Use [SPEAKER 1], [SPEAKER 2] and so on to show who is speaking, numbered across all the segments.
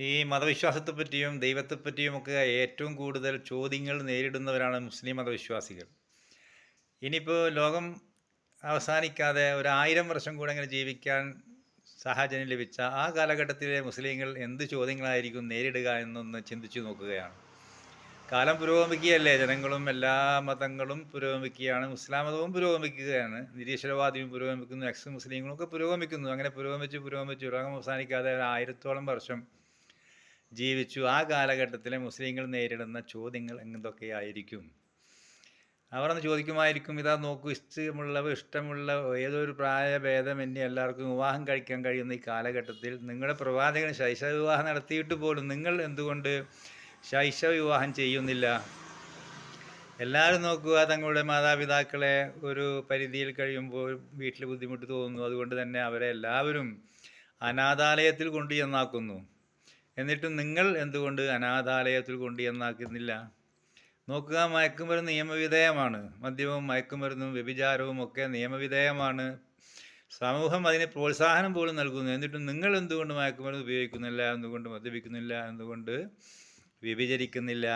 [SPEAKER 1] ഈ മതവിശ്വാസത്തെപ്പറ്റിയും ദൈവത്തെപ്പറ്റിയുമൊക്കെ ഏറ്റവും കൂടുതൽ ചോദ്യങ്ങൾ നേരിടുന്നവരാണ് മുസ്ലിം മതവിശ്വാസികൾ. ഇനിയിപ്പോൾ ലോകം അവസാനിക്കാതെ ഒരു 1000 വർഷം കൂടെ ഇങ്ങനെ ജീവിക്കാൻ സാഹചര്യം ലഭിച്ച ആ കാലഘട്ടത്തിലെ മുസ്ലിങ്ങൾ എന്ത് ചോദ്യങ്ങളായിരിക്കും നേരിടുക എന്നൊന്ന് ചിന്തിച്ചു നോക്കുകയാണ്. കാലം പുരോഗമിക്കുകയല്ലേ, ജനങ്ങളും എല്ലാ മതങ്ങളും പുരോഗമിക്കുകയാണ്, ഇസ്ലാം മതവും പുരോഗമിക്കുകയാണ്, നിരീശ്വരവാദിയും പുരോഗമിക്കുന്നു, എക്സ് മുസ്ലിങ്ങളും ഒക്കെ പുരോഗമിക്കുന്നു. അങ്ങനെ പുരോഗമിച്ച് ലോകം അവസാനിക്കാതെ 1000-ഓളം വർഷം ജീവിച്ചു. ആ കാലഘട്ടത്തിലെ മുസ്ലിങ്ങൾ നേരിടുന്ന ചോദ്യങ്ങൾ എന്തൊക്കെയായിരിക്കും? അവർ അന്ന് ചോദിക്കുമായിരിക്കും, ഇതാ നോക്കൂ, ഇഷ്ടമുള്ള ഏതൊരു പ്രായഭേദമന്യേ എല്ലാവർക്കും വിവാഹം കഴിക്കാൻ കഴിയുന്ന ഈ കാലഘട്ടത്തിൽ നിങ്ങളുടെ പ്രവാചകൻ ശൈശവ വിവാഹം നടത്തിയിട്ട് പോലും നിങ്ങൾ എന്തുകൊണ്ട് ശൈശവ വിവാഹം ചെയ്യുന്നില്ല? എല്ലാവരും നോക്കുക, തങ്ങളുടെ മാതാപിതാക്കളെ ഒരു പരിധിയിൽ കഴിയുമ്പോൾ വീട്ടിൽ ബുദ്ധിമുട്ട് തോന്നുന്നു, അതുകൊണ്ട് തന്നെ അവരെ എല്ലാവരും അനാഥാലയത്തിൽ കൊണ്ടു ചെന്നാക്കുന്നു. എന്നിട്ടും നിങ്ങൾ എന്തുകൊണ്ട് അനാഥാലയത്തിൽ കൊണ്ടു ചെന്നാക്കുന്നില്ല? നോക്കുക, മയക്കുമരുന്ന് നിയമവിധേയമാണ്. മദ്യവും മയക്കുമരുന്നും വ്യഭിചാരവും ഒക്കെ നിയമവിധേയമാണ്. സമൂഹം അതിന് പ്രോത്സാഹനം പോലും നൽകുന്നു. എന്നിട്ടും നിങ്ങൾ എന്തുകൊണ്ട് മയക്കുമരുന്ന് ഉപയോഗിക്കുന്നില്ല? എന്തുകൊണ്ട് മദ്യപിക്കുന്നില്ല? എന്തുകൊണ്ട് വ്യഭിചരിക്കുന്നില്ല?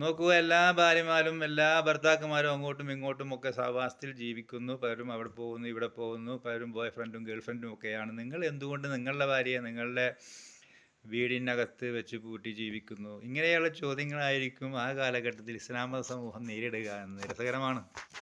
[SPEAKER 1] നോക്കുക, എല്ലാ ഭാര്യമാരും എല്ലാ ഭർത്താക്കന്മാരും അങ്ങോട്ടും ഇങ്ങോട്ടും ഒക്കെ സഹവാസത്തിൽ ജീവിക്കുന്നു. പലരും അവിടെ പോകുന്നു, ഇവിടെ പോകുന്നു, പലരും ബോയ് ഫ്രണ്ടും ഗേൾ ഫ്രണ്ടും ഒക്കെയാണ്. നിങ്ങൾ എന്തുകൊണ്ട് നിങ്ങളുടെ ഭാര്യയെ നിങ്ങളുടെ വീടിനകത്ത് വെച്ച് പൂട്ടി ജീവിക്കുന്നു? ഇങ്ങനെയുള്ള ചോദ്യങ്ങളായിരിക്കും ആ കാലഘട്ടത്തിൽ ഇസ്ലാം മത സമൂഹം നേരിടുക എന്ന് രസകരമാണ്.